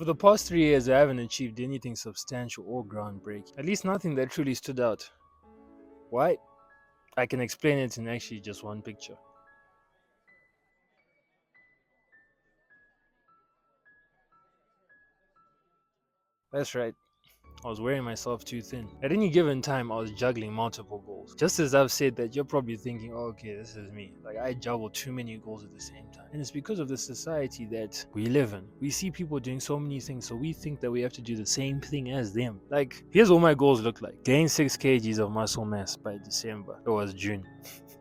For the past 3 years, I haven't achieved anything substantial or groundbreaking. At least nothing that truly stood out. Why? I can explain it in actually just one picture. That's right. I was wearing myself too thin. At any given time, I was juggling multiple goals. Just as I've said that, you're probably thinking, oh, okay, this is me. Like, I juggle too many goals at the same time. And it's because of the society that we live in. We see people doing so many things, so we think that we have to do the same thing as them. Like, here's what my goals look like: gain 6 kgs of muscle mass by December. It was June.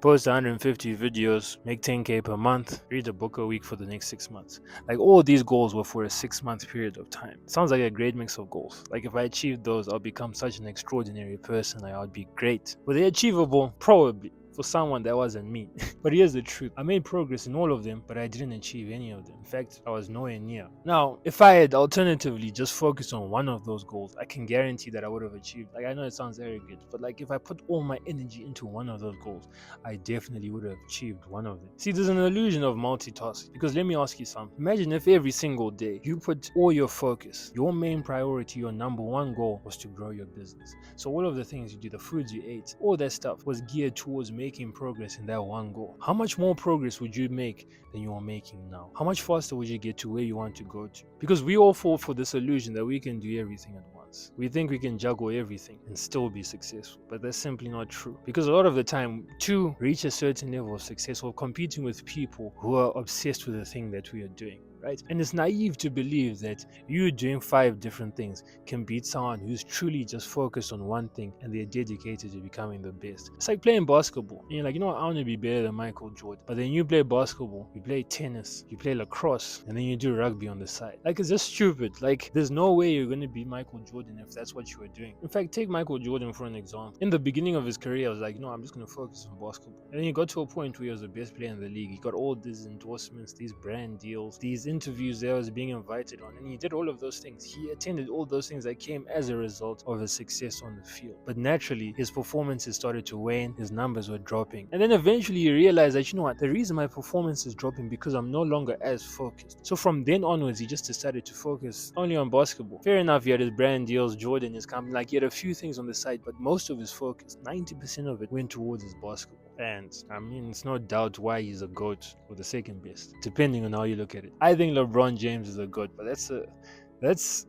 Post 150 videos, make 10k per month, read a book a week for the next 6 months. Like, all these goals were for a 6 month period of time. Sounds like a great mix of goals. Like, if I achieved those, I'll become such an extraordinary person. Like, I'd be great. Were they achievable? Probably. For someone that wasn't me. But here's the truth: I made progress in all of them, but I didn't achieve any of them. In fact, I was nowhere near. Now, if I had alternatively just focused on one of those goals, I can guarantee that I would have achieved. Like, I know it sounds arrogant, but like, if I put all my energy into one of those goals, I definitely would have achieved one of them. See, there's an illusion of multitasking, because let me ask you something. Imagine if every single day you put all your focus, your main priority, your number one goal was to grow your business. So all of the things you do, the foods you ate, all that stuff was geared towards making progress in that one goal. How much more progress would you make than you are making now? How much faster would you get to where you want to go to? Because we all fall for this illusion that we can do everything at once. We think we can juggle everything and still be successful, but that's simply not true. Because a lot of the time, to reach a certain level of success, we're competing with people who are obsessed with the thing that we are doing. Right? And it's naive to believe that you doing 5 different things can beat someone who's truly just focused on one thing and they're dedicated to becoming the best. It's like playing basketball. And you're like, you know what, I want to be better than Michael Jordan. But then you play basketball, you play tennis, you play lacrosse, and then you do rugby on the side. Like, it's just stupid. Like, there's no way you're going to beat Michael Jordan if that's what you are doing. In fact, take Michael Jordan for an example. In the beginning of his career, I was like, I'm just going to focus on basketball. And then he got to a point where he was the best player in the league. He got all these endorsements, these brand deals, these interviews that I was being invited on, and he did all of those things. He attended all those things that came as a result of his success on the field. But naturally, his performances started to wane, his numbers were dropping, and then eventually he realized that, you know what, the reason my performance is dropping because I'm no longer as focused. So from then onwards, he just decided to focus only on basketball. Fair enough, he had his brand deals, Jordan, his company, like, he had a few things on the side, but most of his focus, 90% of it, went towards his basketball. And I mean, it's no doubt why he's a GOAT, or the second best, depending on how you look at it. I think LeBron James is a GOAT, but that's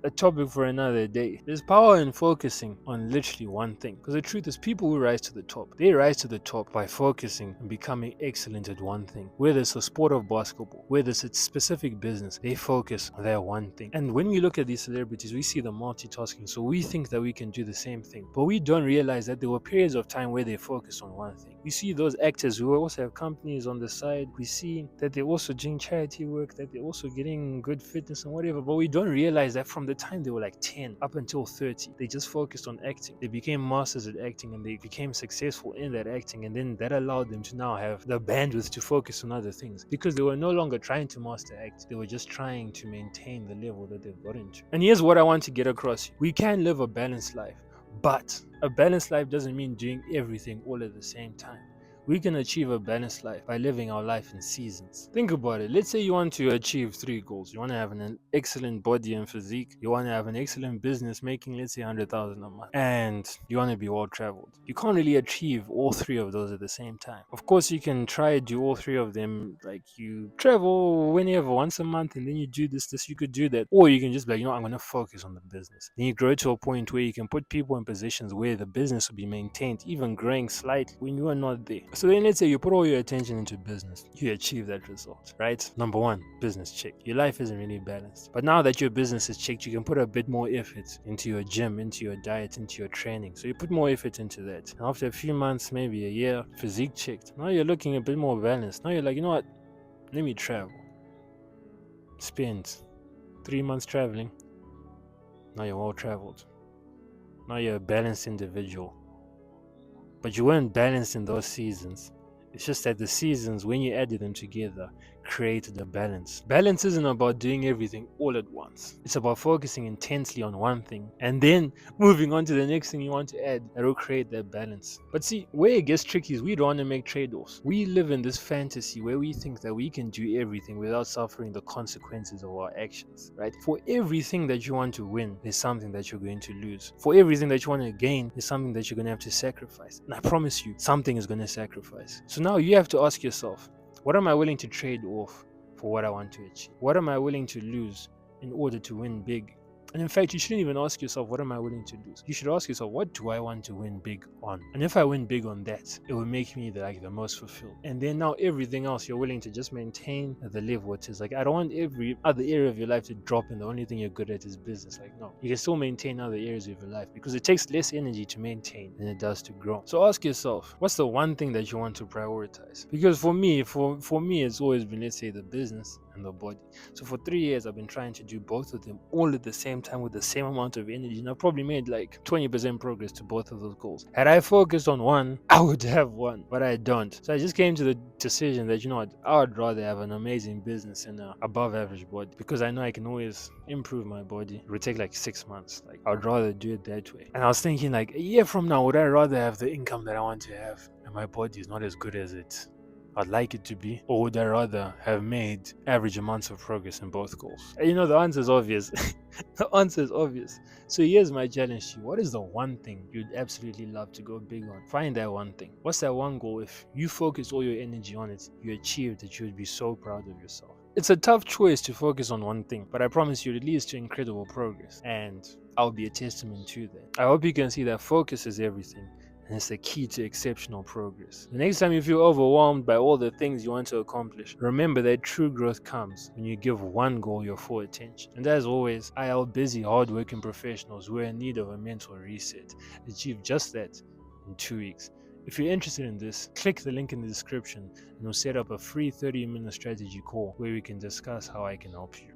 a topic for another day. There's power in focusing on literally one thing. Because the truth is, people who rise to the top, they rise to the top by focusing and becoming excellent at one thing. Whether it's a sport of basketball, whether it's a specific business, they focus on that one thing. And when we look at these celebrities, we see them multitasking. So we think that we can do the same thing. But we don't realize that there were periods of time where they focused on one thing. We see those actors who also have companies on the side. We see that they're also doing charity work, that they're also getting good fitness and whatever. But we don't realize that from the time they were like 10 up until 30, they just focused on acting. They became masters at acting and they became successful in that acting. And then that allowed them to now have the bandwidth to focus on other things, because they were no longer trying to master act. They were just trying to maintain the level that they've got into. And here's what I want to get across: we can live a balanced life, but a balanced life doesn't mean doing everything all at the same time. We can achieve a balanced life by living our life in seasons. Think about it. Let's say you want to achieve 3 goals. You want to have an excellent body and physique. You want to have an excellent business making, let's say, 100,000 a month. And you want to be well traveled. You can't really achieve all 3 of those at the same time. Of course, you can try to do all 3 of them. Like, you travel whenever, once a month, and then you do this, you could do that. Or you can just be like, I'm going to focus on the business. Then you grow to a point where you can put people in positions where the business will be maintained, even growing slightly when you are not there. So then let's say you put all your attention into business, you achieve that result, right? Number 1, business check. Your life isn't really balanced. But now that your business is checked, you can put a bit more effort into your gym, into your diet, into your training. So you put more effort into that. And after a few months, maybe a year, physique checked. Now you're looking a bit more balanced. Now you're like, you know what? Let me travel. Spend 3 months traveling. Now you're well traveled. Now you're a balanced individual. But you weren't balanced in those seasons. It's just that the seasons, when you added them together, create the balance. Balance isn't about doing everything all at once. It's about focusing intensely on one thing and then moving on to the next thing you want to add that will create that balance. But see, where it gets tricky is we don't want to make trade-offs. We live in this fantasy where we think that we can do everything without suffering the consequences of our actions, right? For everything that you want to win, there's something that you're going to lose. For everything that you want to gain, there's something that you're going to have to sacrifice. And I promise you, something is going to sacrifice. So now you have to ask yourself, what am I willing to trade off for what I want to achieve? What am I willing to lose in order to win big? And in fact, you shouldn't even ask yourself, what am I willing to lose? You should ask yourself, what do I want to win big on? And if I win big on that, it will make me the most fulfilled. And then now everything else you're willing to just maintain at the level it is. Like, I don't want every other area of your life to drop and the only thing you're good at is business. Like, no, you can still maintain other areas of your life because it takes less energy to maintain than it does to grow. So ask yourself, what's the one thing that you want to prioritize? Because for me, it's always been, let's say, the business and the body. So for 3 years, I've been trying to do both of them all at the same time with the same amount of energy, and I probably made like 20% progress to both of those goals. Had I focused on one, I would have won, but I don't. So I just came to the decision that, you know what, I would rather have an amazing business and an above average body because I know I can always improve my body. It would take like 6 months. Like, I would rather do it that way. And I was thinking, like, a year from now, would I rather have the income that I want to have and my body is not as good as I'd like it to be, or would I rather have made average amounts of progress in both goals? And the answer is obvious. The answer is obvious. So here's my challenge to you. What is the one thing you'd absolutely love to go big on? Find that one thing. What's that one goal? If you focus all your energy on it, you achieve that, you would be so proud of yourself. It's a tough choice to focus on one thing, but I promise you it leads to incredible progress, and I'll be a testament to that. I hope you can see that focus is everything, and it's the key to exceptional progress. The next time you feel overwhelmed by all the things you want to accomplish, remember that true growth comes when you give one goal your full attention. And as always, our busy, hardworking professionals who are in need of a mental reset achieve just that in 2 weeks. If you're interested in this, click the link in the description and we'll set up a free 30-minute strategy call where we can discuss how I can help you.